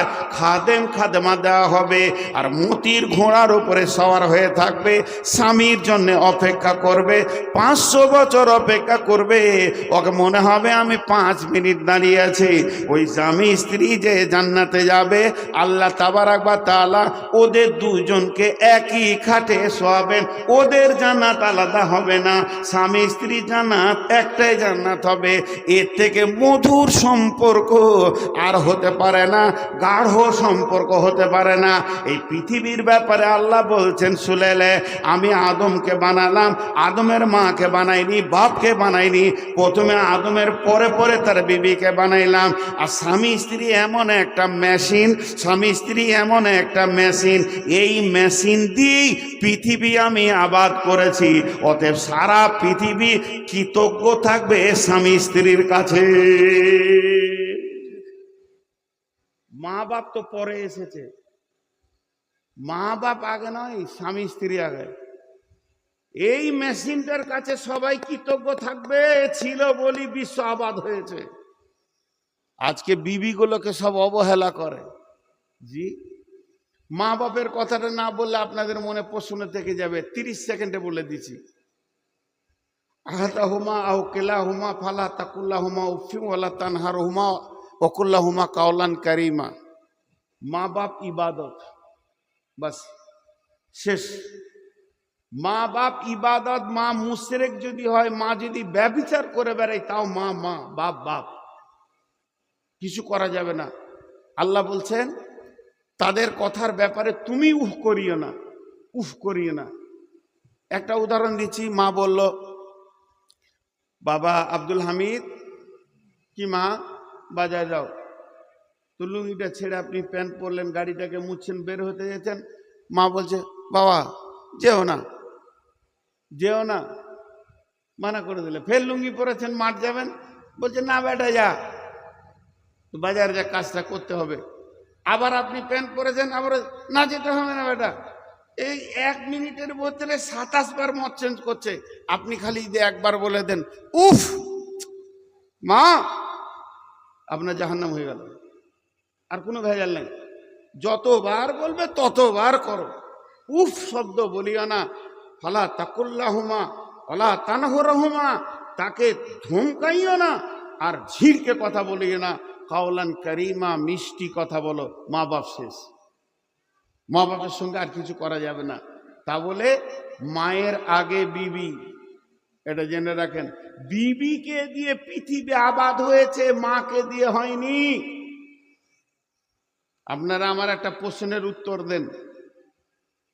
A: খাদেমা দেওয়া হবে, আর মতির ঘোড়ার উপরে সওয়ার হয়ে থাকবে, স্বামীর জন্য অপেক্ষা করবে। 500 বছর অপেক্ষা করবে। ওকে মনে হবে আমি 5 মিনিট দাঁড়িয়ে আছি। ওই স্বামী স্ত্রী যে জান্নাতে যাবে, আল্লাহ তাবারাক ওয়া তাআলা ওদের দুজনকে একই খাটে শোয়াবেন। ওদের জান্নাত আলাদা হবে না, স্বামী স্ত্রী জান্নাত একটাই জান্নাত হবে। এর থেকে মধুর সম্পর্ক আর হতে পারে না, গাঢ় সম্পর্ক হতে পারে না। এই পৃথিবীর ব্যাপারে আল্লাহ বলছেন, সুলেলে আমি আদমকে বানালাম, আদমের মাকে বানাইনি, বাপকে বানাইনি। প্রথমে আদমের পরে পরে তার বিবিকে বানাইলাম। আর স্বামী স্ত্রী এমন একটা মেশিন, স্বামী স্ত্রী এমন একটা মেশিন, এই মেশিন দিয়েই পৃথিবী আমি আবাদ করেছি। অতএব সারা পৃথিবী কৃতজ্ঞ থাকবে স্বামী স্ত্রীর কাছে। মা বাপ তো পরে এসেছে, মা বাপ আগে নয়, স্বামী স্ত্রী আগে। এই মেশিনটার কাছে সবাই কৃতজ্ঞ থাকবে, ছিল বলি বিশ্ব আবাদ হয়েছে। আজকে বিবিগুলোকে সব অবহেলা করে। জি, মা বাপের কথাটা না বললে আপনাদের মনে প্রশ্ন থেকে যাবে। 30 সেকেন্ডে বলে দিচ্ছি। আহাদাহুমা আও কিলাহুমা ফালা তাকুল্লাহুমা উফিন ওয়ালা তানহারহুমা ওয়াকুল্লাহুমা কাওলান কারীমা। মা বাপ ইবাদত, বাস শেষ। মা বাপ ইবাদত। মা মুশরিক যদি হয়, মা যদি ব্যভিচার করে বেড়ায়, তাও মা মা, বাপ বাপ, কিছু করা যাবে না। আল্লাহ বলছেন তাদের কথার ব্যাপারে তুমি উফ করিও না, উফ করিও না। একটা উদাহরণ দিচ্ছি। মা বলল, বাবা আব্দুল হামিদ, কি মা বাজারে যাও। তো লুঙ্গিটা ছেড়ে আপনি প্যান্ট পরলেন, গাড়িটাকে মুছছেন, বের হতে যেতেন। মা বলছে, বাবা যেও না, যেও না, মানা করে দিলে। ফের লুঙ্গি পরেছেন, মাঠ যাবেন, বলছে না বেটা যা, তো বাজারে যা, কাজটা করতে হবে। আবার আপনি প্যান্ট পরেছেন, আবার না যেতে হবে না বেটা। এই 1 মিনিটের বদলে 27 বার মত চেঞ্জ করছে। আপনি খালি যদি একবার বলে দেন উফ মা, আপনার জাহান্নাম হয়ে গেল, আর কোনো ভেজাল নেই। যতবার বলবে ততবার করো। উফ শব্দ বলিও না। ফালা তাকুল্লাহুমা ওয়ালা তানহুরহুমা, তাকে ধমকাইও না, আর ঝিরকে কথা বলিও না। কাওলান কারিমা, মিষ্টি কথা বলো। মা বাপ শেষ, মা বাপের সঙ্গে আর কিছু করা যাবে না। তা বলে মায়ের আগে বিবি, এটা জেনে রাখেন। বিবিকে দিয়ে পৃথিবী আবাদ হয়েছে, মাকে দিয়ে হয়নি। আপনারা আমার একটা প্রশ্নের উত্তর দেন।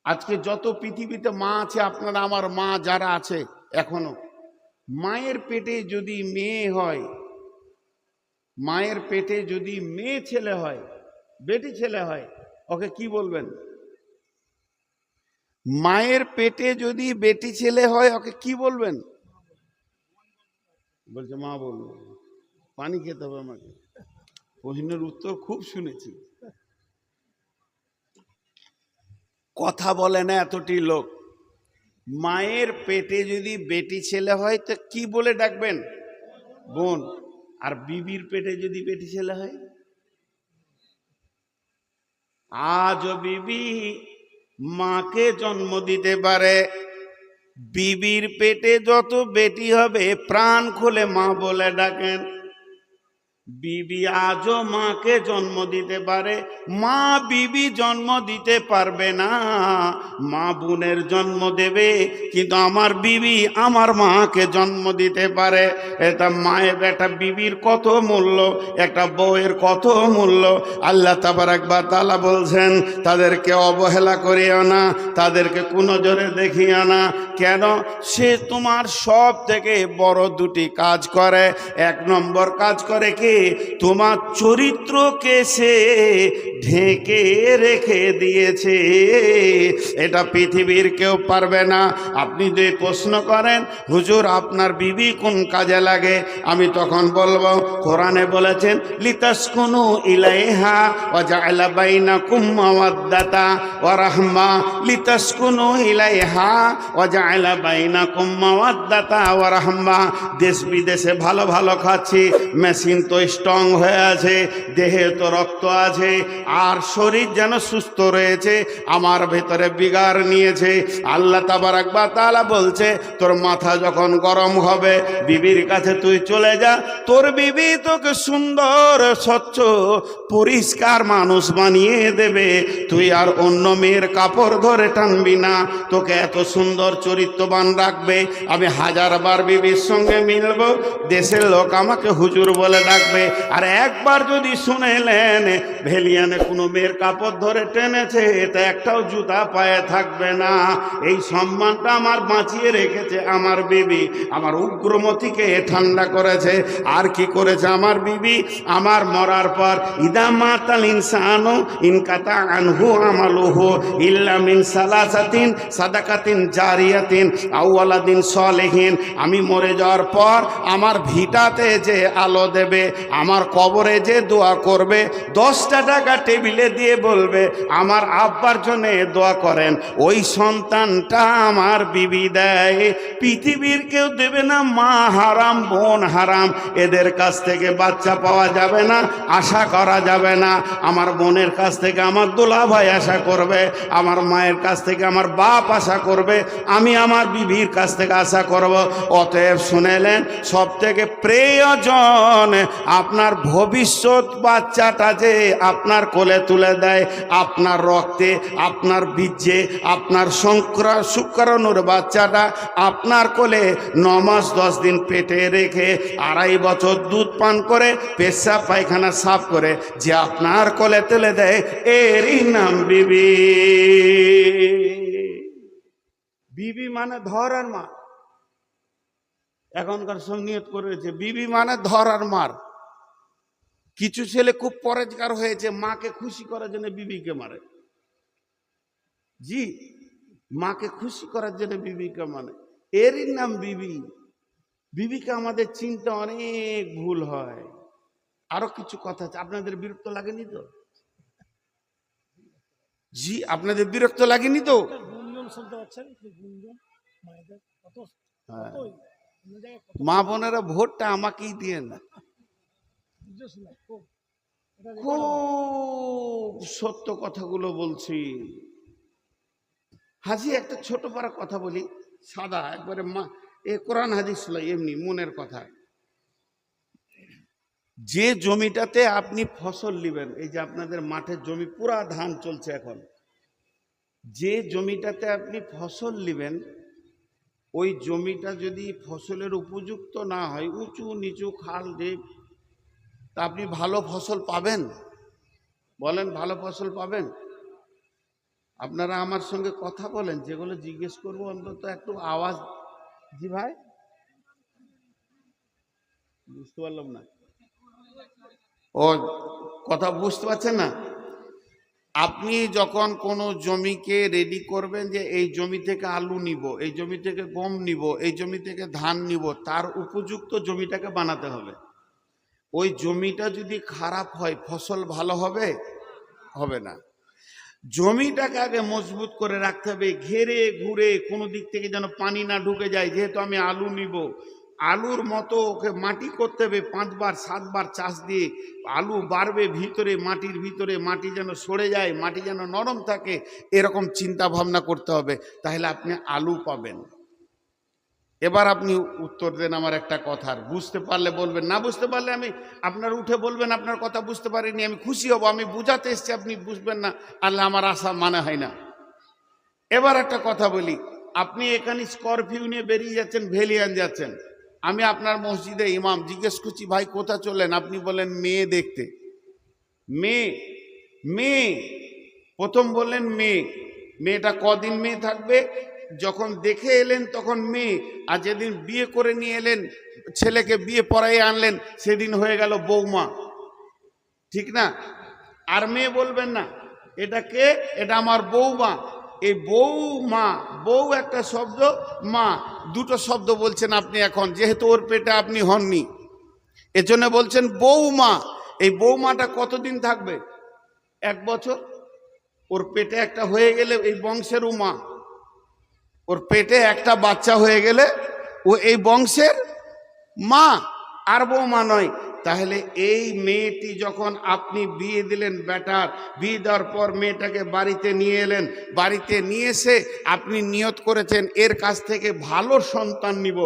A: আজকে যত পৃথিবীতে মা আছে, আপনারা আমার মা যারা আছে এখনো, মায়ের পেটে যদি মেয়ে হয়, মায়ের পেটে যদি মেয়ে ছেলে হয়, বেটি ছেলে হয়, ওকে কি বলবেন? মায়ের পেটে যদি বেটি ছেলে হয়, ওকে কি বলবেন? বলছে মা বলবো। পানি খেতে হবে আমাকে। প্রশ্নের উত্তর খুব শুনেছি, কথা বলে না এতটি লোক। মায়ের পেটে যদি বেটি ছেলে হয় তো কি বলে ডাকবেন? বোন। আর বিবির পেটে যদি বেটি ছেলে হয়? আজও বিবি মাকে জন্ম দিতে পারে। বিবির পেটে যত বেটি হবে প্রাণ খুলে মা বলে ডাকেন। বিবি আজও মাকে জন্ম দিতে পারে, মা বিবি জন্ম দিতে পারবে না। মা বোনের জন্ম দেবে, কিন্তু আমার বিবি আমার মাকে জন্ম দিতে পারে। এটা মায়ের, একটা বিবির কত মূল্য, একটা বউয়ের কত মূল্য। আল্লাহ তাবারাক ওয়া তাআলা বলছেন, তাদেরকে অবহেলা করিও না, তাদেরকে কোন নজরে দেখিও না। কেন? সে তোমার সব থেকে বড় দুটি কাজ করে। এক নম্বর কাজ করে কি? তোমার চরিত্রকে সে ঢেকে রেখে দিয়েছে, এটা পৃথিবীর কেউ পারবে না। আপনি যদি প্রশ্ন করেন হুজুর আপনার বিবি কোন কাজে লাগে, আমি তখন বলবো কোরআনে বলেছেন লিতাসকুনু ইলাইহা ওয়া জাআলা বাইনাকুম মাওয়াদ্দাতা ওয়া রাহমা। লিতাসকুনু ইলাইহা ওয়া জাআলা বাইনাকুম মাওয়াদ্দাতা ওয়া রাহমা। দেশ বিদেশে ভালো ভালো খাচ্ছি, মেশিন তো স্ট্রং হয়ে আছে, দেহে তো রক্ত আছে, আর শরীর যেন সুস্থ রয়েছে, আমার ভেতরে বিগার নিয়েছে। আল্লাহ তাবারাক ওয়া তাআলা বলছে তোর মাথা যখন গরম হবে বিবির কাছে তুই চলে যা, তোর বিবি তোকে সুন্দর স্বচ্ছ পরিষ্কার মানুষ বানিয়ে দেবে। তুই আর অন্য মেয়ের কাপড় ধরে টানবি না, তোকে এত সুন্দর চরিত্রবান রাখবে। আমি হাজারবার বিবির সঙ্গে মিলব, দেশের লোক আমাকে হুজুর বলে ডাকবে। আর একবার যদি শুনেলেন ভেলিয়ানে কোনো মেয়ের কাপড় ধরে টেনেছে, এটা একটাও জুতা পায়ে থাকবে না। এই সম্মানটা আমার বাঁচিয়ে রেখেছে আমার বিবি, আমার উগ্রমতিকে ঠান্ডা করেছে। আর কি করেছে আমার বিবি? আমার মরার পর ইদা মাতাল ইনসানু ইনকাতা আনহু আমালুহু ইল্লা মিন সালাসাতিন সাদাকাতিন জারিয়াতিন আও ওয়ালাদিন সালিহিন। আমি মরে যাওয়ার পর আমার ভিটাতে যে আলো দেবে, আমার কবরে যে দোয়া করবে, 10টা টাকা টেবিলে দিয়ে বলবে আমার আব্বার জন্য দোয়া করেন, ওই সন্তানটা আমার বিবি দেয়। পৃথিবীর কেউ দেবে না। মা হারাম, বোন হারাম, এদের কাছ থেকে বাচ্চা পাওয়া যাবে না, আশা করা যাবে না। আমার বোনের কাছ থেকে আমার দোলা ভাই আশা করবে, আমার মায়ের কাছ থেকে আমার বাপ আশা করবে, আমি আমার বিবির কাছ থেকে আশা করব। অতএব শুনেলেন, সব থেকে প্রয়োজন আপনার ভবিষ্যৎ বাচ্চাটা যে আপনার কোলে তুলে দেয়, আপনার রক্তে, আপনার বীর্যে, আপনার শুক্রাণুর বাচ্চাটা আপনার কোলে 9 মাস 10 দিন পেটে রেখে 2.5 বছর দুধ পান করে পেশাব পায়খানা সাফ করে যে আপনার কোলে তুলে দেয়, এরই নাম বিবি। বিবি মানে ধর আর মার। এখনকার সব নিয়ত করেছে বিবি মানে ধর আর মার। কিছু ছেলে খুব পরেজগার হয়েছে, মাকে খুশি করার জন্য বিবিকে মারে। জি, মাকে খুশি করার জন্য বিবিকে মানে, এরই নাম বিবি। বিবিকে আমাদের চিন্তা অনেক ভুল হয়। আরো কিছু কথা আছে, আপনাদের বিরক্ত লাগেনি তো? জি, আপনাদের বিরক্ত লাগেনি তো? মা বোনেরা ভোটটা আমাকেই দিয়ে না। খুব সত্য কথাগুলো বলছি। হাজি একটা ছোট পারা কথা বলি, সাদা একবারে এ কোরআন হাদিস নয়, এমনি মনের কথা। যে জমিটাতে আপনি ফসল নেবেন, এই যে আপনাদের মাঠের জমি পুরা ধান চলছে এখন, যে জমিটাতে আপনি ফসল নেবেন ওই জমিটা যদি ফসলের উপযুক্ত না হয়, উঁচু নিচু খাল ঢিপ, তা আপনি ভালো ফসল পাবেন? বলেন ভালো ফসল পাবেন? আপনারা আমার সঙ্গে কথা বলেন, যেগুলো জিজ্ঞেস করবো অন্তত একটু আওয়াজ। জি ভাই, বুঝতে পারলাম না। ও কথা বুঝতে পারছেন না? আপনি যখন কোনো জমিকে রেডি করবেন যে এই জমি থেকে আলু নিব, এই জমি থেকে গম নিব, এই জমি থেকে ধান নিব, তার উপযুক্ত জমিটাকে বানাতে হবে। ওই জমিটা যদি খারাপ হয় ফসল ভালো হবে? হবে না। জমিটাকে আগে মজবুত করে রাখতে হবে, ঘেরে ঘুরে কোনো দিক থেকে যেন পানি না ঢুকে যায়। যেহেতু আমি আলু নিব, আলুর মতো ওকে মাটি করতে হবে, 5 বার 7 বার চাষ দিয়ে আলু বাড়বে ভিতরে, মাটির ভিতরে মাটি যেন সরে যায়, মাটি যেন নরম থাকে, এরকম চিন্তা ভাবনা করতে হবে, তাহলে আপনি আলু পাবেন। এবার আপনি উত্তর দেন আমার একটা কথার, বুঝতে পারলে বলবেন, না বুঝতে পারলে আমি আপনার উঠে বলবেন আপনার কথা বুঝতে পারিনি, আমি খুশি হব। আমি বুঝাতে এসেছি, আপনি বুঝবেন না, আল্লাহ আমার আশা মানে হয় না। এবার একটা কথা বলি, আপনি এখানে স্করপিও নিয়ে বেরিয়ে যাচ্ছেন, ভেলিয়ান যাচ্ছেন, আমি আপনার মসজিদে ইমাম, জিজ্ঞেস করছি ভাই কোথা চললেন? আপনি বলেন মেয়ে দেখতে। মেয়ে, মেয়ে, প্রথম বললেন মেয়ে। মেয়েটা কদিন মেয়ে থাকবে? যখন দেখে এলেন তখন মেয়ে, আর যেদিন বিয়ে করে নিয়ে এলেন, ছেলেকে বিয়ে পড়াই আনলেন, সেদিন হয়ে গেল বৌমা, ঠিক না? আর মেয়ে বলবেন না, এটা কে? এটা আমার বৌমা। এই বৌমা, বউ একটা শব্দ, মা দুটো শব্দ বলছেন আপনি এখন, যেহেতু ওর পেটে আপনি হননি, এজন্য বলছেন বৌমা। এই বৌমাটা কতদিন থাকবে? 1 বছর। ওর পেটে একটা হয়ে গেলে এই বংশের উমা, ওর পেটে একটা বাচ্চা হয়ে গেলে ও এই বংশের মা, আর বৌমা নয়। তাহলে এই মেয়েটি যখন আপনি বিয়ে দিলেন, বেটার বিয়ে দেওয়ার পর মেয়েটাকে বাড়িতে নিয়ে এলেন, বাড়িতে নিয়ে এসে আপনি নিয়ত করেছেন এর কাছ থেকে ভালো সন্তান নিব,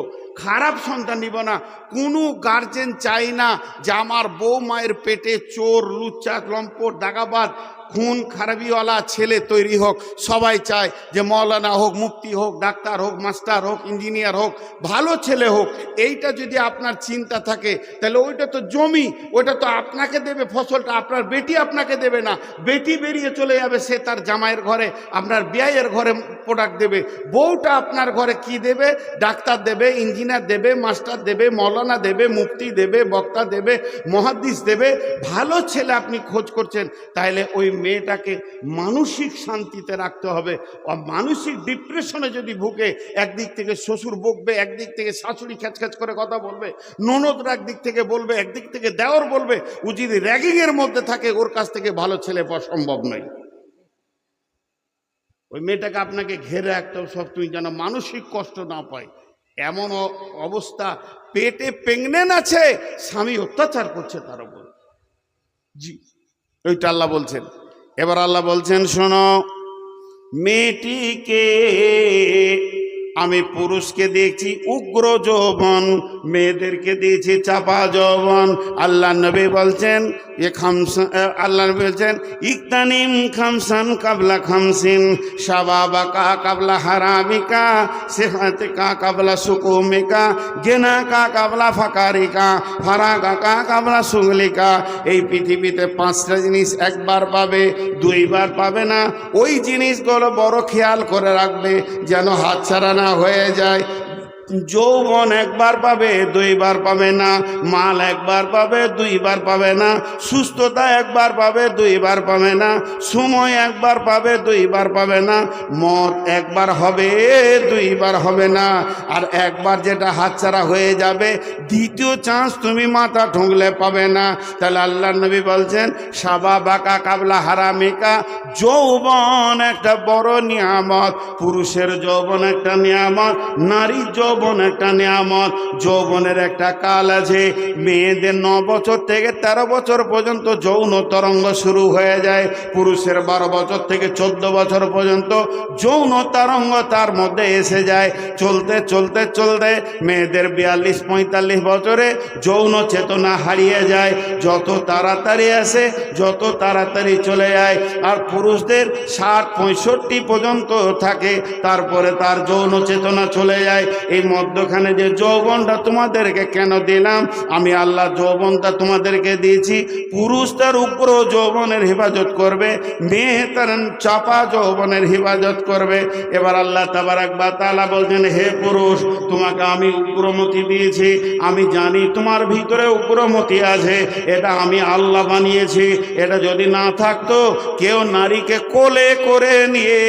A: খারাপ সন্তান নিব না। কোনো গার্জেন চাই না যে আমার বউ মায়ের পেটে চোর, লুচ্চা, লম্পট, দাগাবাজ, খুন খারাপিওয়ালা ছেলে তৈরি হোক। সবাই চায় যে মৌলানা হোক, মুফতি হোক, ডাক্তার হোক, মাস্টার হোক, ইঞ্জিনিয়ার হোক, ভালো ছেলে হোক। এইটা যদি আপনার চিন্তা থাকে তাহলে ওইটা তো জমি, ওইটা তো আপনাকে দেবে, ফসলটা আপনার বেটি আপনাকে দেবে না। বেটি বেরিয়ে চলে যাবে, সে তার জামাইয়ের ঘরে, আপনার বিয়ের ঘরে প্রোডাক্ট দেবে। বউটা আপনার ঘরে কি দেবে? ডাক্তার দেবে, ইঞ্জিনিয়ার দেবে, মাস্টার দেবে, মৌলানা দেবে, মুফতি দেবে, বক্তা দেবে, মুহাদ্দিস দেবে। ভালো ছেলে আপনি খোঁজ করছেন, তাহলে ওই মেয়েটাকে মানসিক শান্তিতে রাখতে হবে। মানসিক ডিপ্রেশনে যদি ভুগে, একদিক থেকে শ্বশুর বকবে, একদিক থেকে শাশুড়ি খ্যাচখ্যাচ করে কথা বলবে, ননদরা একদিক থেকে বলবে, একদিক থেকে দেওর বলবে, ও যদি র্যাগিং এর মধ্যে থাকে, ওর কাছ থেকে ভালো ছেলে পাওয়া সম্ভব নয়। ওই মেয়েটাকে আপনাকে ঘেরে রাখতে হবে সব, তুমি যেন মানসিক কষ্ট না পায়। এমন অবস্থা, পেটে প্রেগনেন্ট আছে, স্বামী অত্যাচার করছে তার উপর। জি, ওইটা আল্লাহ বলছেন। এবার আল্লাহ বলছেন শোনো, মেয়েটিকে আমি পুরুষকে দেখছি উগ্র যৌবন, মেয়েদেরকে দিয়েছি চাপা যৌবন। আল্লাহ নবী বলছেন আল্লাহ নবী বলছেন ইকতানিম খামসান কাবলা খামসিন, শাবাবাকা কাবলা হারামিকা, সিহাতিকা কাবলা সুকুমিকা, গেনাকা কাবলা ফাকারিকা, ফারাগাকা কাবলা সুগলিকা। এই পৃথিবীতে 5টা জিনিস একবার পাবে, 2বার পাবে না। ওই জিনিসগুলো বড় খেয়াল করে রাখবে যেন হাতছাড়া না হয়ে যায়। যৌবন একবার পাবে, 2বার পাবে না। মাল একবার পাবে, 2বার পাবে না। সুস্থতা একবার পাবে, 2বার পাবে না। সময় একবার পাবে, 2বার পাবে না। মত একবার হবে, 2বার হবে না। আর একবার যেটা হাতছাড়া হয়ে যাবে, দ্বিতীয় চান্স তুমি মাথা ঠুকলে পাবে না। তাহলে আল্লাহ নবী বলছেন শাবাবাকা কাবলা হারামিকা, যৌবন একটা বড় নিয়ামত। পুরুষের যৌবন একটা নিয়ামত, নারীর যৌবন যৌবন একটা নিয়ামত, যৌবনের একটা কাল আছে। মেয়েদের 9 বছর থেকে 13 বছর পর্যন্ত যৌন তরঙ্গ শুরু হয়ে যায়। পুরুষের 12 বছর থেকে 14 বছর পর্যন্ত যৌন তরঙ্গ তার মধ্যে এসে যায়। চলতে চলতে চলতে মেয়েদের 42-45 বছরে যৌন চেতনা হারিয়ে যায়। যত তাড়াতাড়ি আসে যত তাড়াতাড়ি চলে যায়। আর পুরুষদের 60-65 পর্যন্ত থাকে, তারপরে তার যৌন চেতনা চলে যায়। এই মধ্যখানে যে যৌবনটা তোমাদেরকে কেন দিলাম, আমি আল্লাহ যৌবনটা তোমাদেরকে দিয়েছি। পুরুষ তার উগ্র যৌবনের হেফাজত করবে, মেয়ে তার চাপা যৌবনের হেফাজত করবে। এবার আল্লাহ তাবারাক ওয়া তাআলা বলছেন, হে পুরুষ, তোমাকে আমি উগ্রমতি দিয়েছি। আমি জানি তোমার ভিতরে উগ্রমতি আছে, এটা আমি আল্লাহ বানিয়েছি। এটা যদি না থাকতো, কেউ নারীকে কোলে করে নিয়ে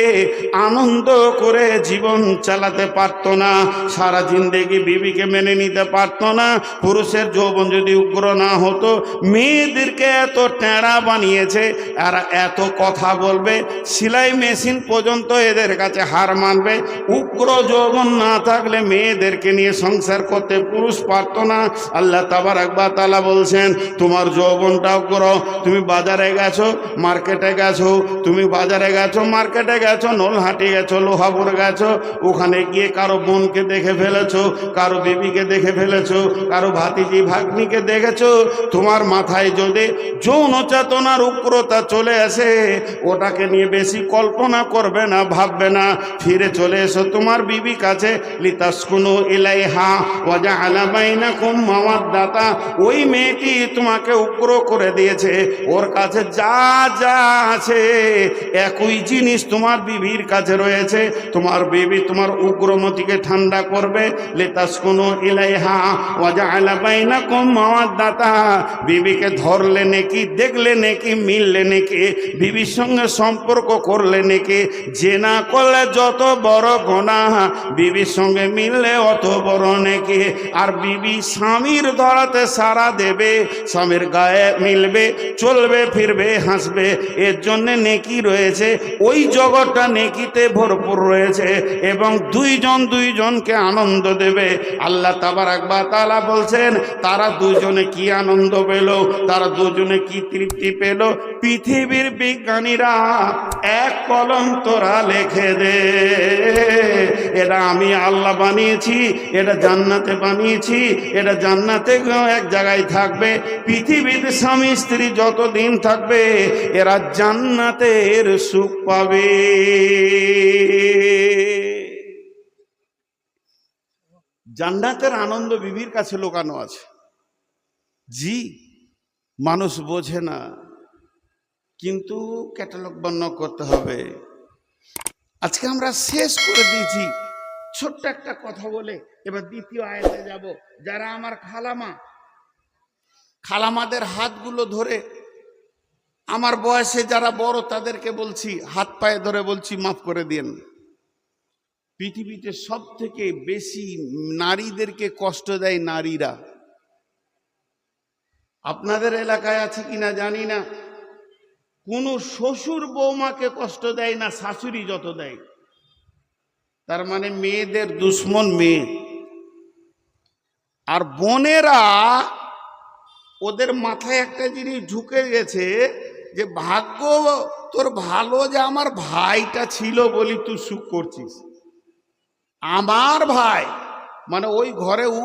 A: আনন্দ করে জীবন চালাতে পারতো না, সারা জিন্দেগি বিবিকে মেনে নিতে পারতো না। পুরুষের যৌবন যদি উগ্র না হতো, মেয়েদেরকে এত টেঁড়া বানিয়েছে, আর এত কথা বলবে, সেলাই মেশিন পর্যন্ত এদের কাছে হার মানবে। উগ্র যৌবন না থাকলে মেয়েদেরকে নিয়ে সংসার করতে পুরুষ পারতো না। আল্লাহ তাবারাক ওয়া তাআলা বলছেন, তোমার যৌবনটা উগ্র। তুমি বাজারে গেছো, মার্কেটে গেছো, তুমি বাজারে গেছো, মার্কেটে গেছো, নলহাটি গেছো, লোহাপুর গেছো, ওখানে গিয়ে কারো বোনকে দেখে ফেলেছো, কারো বিবিকে দেখে ফেলেছো, কারো ভাতিজি ভাগ্নিকে দেখেছো। তোমার মাথায় যদি যৌন চেতনার উগ্রতা চলে আসে, ওটাকে নিয়ে বেশি কল্পনা করবে না, ভাববে না। ফিরে চলে এসো তোমার বিবি কাছে, লিতাসকুনু ইলাইহা ওয়া জাআলা বাইনাকুম মাওয়াদ্দাতা। ওই মেয়েটি তোমাকে উগ্র করে দিয়েছে, ওর কাছে যা যা আছে একই জিনিস তোমার বিবির কাছে রয়েছে। তোমার বিবি তোমার উগ্রমতিকে ঠান্ডা করবে। লিতাসকুনু ইলাইহা ওয়া জাআলা বাইনাকুম মাওয়াদ্দাতা। বিবিকে ধরলে নাকি, দেখলে নাকি, মিললে নাকি, বিবির সঙ্গে সম্পর্ক করলে নাকি, জেনা করলে যত বড় গুনাহ, বিবির সঙ্গে মিললে অত বড় নাকি। আর বিবি স্বামীর ধরাতে সারা দেবে, স্বামীর গায়ে মিলবে, চলবে ফিরবে, হাসবে, এর জন্যে নেকি রয়েছে। ওই জগৎটা নেকিতে ভরপুর রয়েছে, এবং দুইজনকে আনন্দ দেবে। আল্লাহ তাবারাক ওয়া তাআলা বলছেন, তারা দুজনে কি আনন্দ পেল, তারা দুজনে কি তৃপ্তি পেল, পৃথিবীর বিজ্ঞানীরা এক কলম তোরা লিখে দে। এটা আমি আল্লাহ বানিয়েছি, এটা জান্নাতে বানিয়েছি, এটা জান্নাতে এক জায়গায় থাকবে। পৃথিবীতে স্বামী স্ত্রী যতদিন থাকবে, এরা জান্নাতের সুখ পাবে। জান্নাতের আনন্দ বিবির কাছে লুকানো আছে। জি, মানুষ বোঝে না, কিন্তু ক্যাটালগ বর্ণনা করতে হবে। আজকে আমরা শেষ করে দিয়েছি ছোট্ট একটা কথা বলে, এবার দ্বিতীয় আয়াতে যাব। যারা আমার খালামাদের হাতগুলো ধরে, আমার বয়সে যারা বড় তাদেরকে বলছি, হাত পায়ে ধরে বলছি, মাফ করে দিন। পৃথিবীতে সব থেকে বেশি নারীদেরকে কষ্ট দেয় নারীরা। আপনাদের এলাকায় আছে কিনা জানি না, কোনো শ্বশুর বৌমাকে কষ্ট দেয় না, শাশুড়ি যত দেয়। তার মানে মেয়েদের দুশ্মন মেয়ে। আর বোনেরা, ওদের মাথায় একটা জিনিস ঢুকে গেছে যে ভাগ্য তোর ভালো যে আমার ভাইটা ছিল বলি তুই সুখ করছিস। আমার ভাই মানে ওই ঘরেও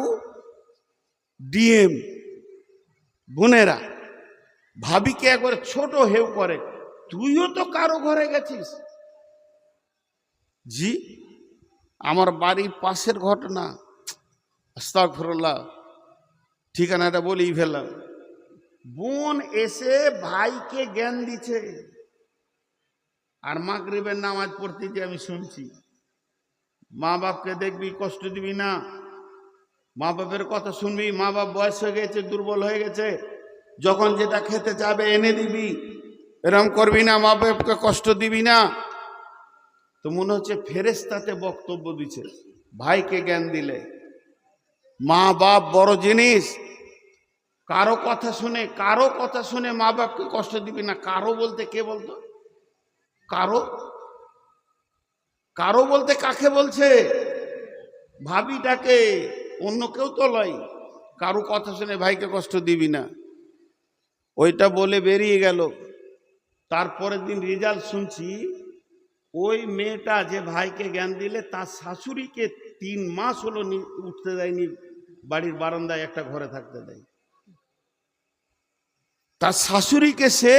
A: ডিএম। বোনেরা ভাবিকে একবার ছোট হেউ করে, তুইও তো কারো ঘরে গেছিস। জি, আমার বাড়ির পাশের ঘটনা, আস্তাগফিরুল্লাহ, ঠিকানাটা বলেই ফেললাম। বোন এসে ভাইকে জ্ঞান দিচ্ছে, আর মাগরিবের নামাজ পড়তে যে আমি শুনছি, মা বাপকে দেখবি, কষ্ট দিবি না, মা বাপের কথা শুনবি। মা বাপ বয়স হয়ে গেছে, দুর্বল হয়ে গেছে, যখন যেটা খেতে চাবে এনে দিবি, এরম করবি না, মা বাপকে কষ্ট দিবি না। তো মনে হচ্ছে ফেরেশতাতে বক্তব্য দিচ্ছে ভাইকে জ্ঞান দিলে। মা বাপ বড় জিনিস। কারো কথা শুনে মা বাপকে কষ্ট দিবি না। কারো বলতে কে বলতো? কারো বলতে কাকে বলছে? ভাবিটাকে, অন্য কেউ তো লয়, কারো কথা শুনে ভাইকে কষ্ট দিবি না, ওইটা বলে বেরিয়ে গেল। তারপরের দিন রেজাল্ট শুনছি, ওই মেয়েটা যে ভাইকে জ্ঞান দিলে তার শাশুড়িকে 3 মাস হলো উঠতে দেয়নি, বাড়ির বারান্দায় একটা ঘরে থাকতে দেয়। তার শাশুড়িকে সে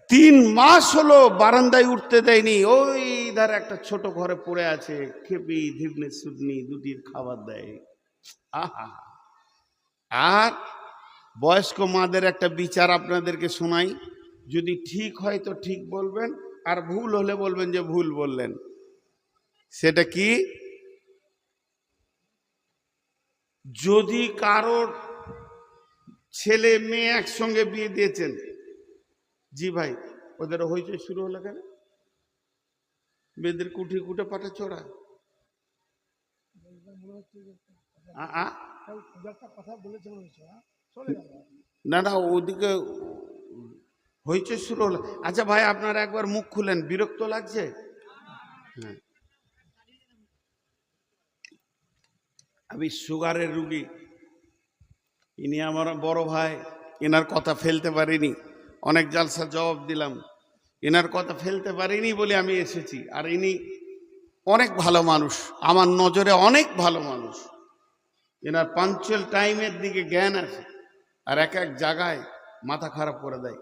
A: 3 মাস হলো বারান্দায় উঠতে দেয়নি, ওই ধারে একটা ছোট ঘরে পড়ে আছে, খেপি ধিবনে সুদনি দুটির খাবার দেয়। আহা, আর বয়স্ক মাদের একটা বিচার আপনাদেরকে শোনাই, যদি ঠিক হয় তো ঠিক বলবেন, আর ভুল হলে বলবেন যে ভুল বললেন। সেটা কি, যদি কারোর ছেলে মেয়ে একসঙ্গে বিয়ে দিয়েছেন, জি ভাই ওদের হইচই শুরু হলো কেন? মেয়েদের কুঠি কুটে পাঠে চড়া, না না ওদিকে হইচই শুরু হলো। আচ্ছা ভাই আপনারা একবার মুখ খুলেন, বিরক্ত লাগছে? হ্যাঁ, আমি সুগারের রুগী, ইনি আমার বড় ভাই, এনার কথা ফেলতে পারিনি, অনেক জালসা জবাব দিলাম, এনার কথা ফেলতে পারিনি বলে আমি এসেছি। আর ইনি অনেক ভালো মানুষ, আমার নজরে অনেক ভালো মানুষ, এনার পাঞ্চুয়াল টাইমের দিকে জ্ঞান আছে, আর এক এক জায়গায় মাথা খারাপ করে দেয়।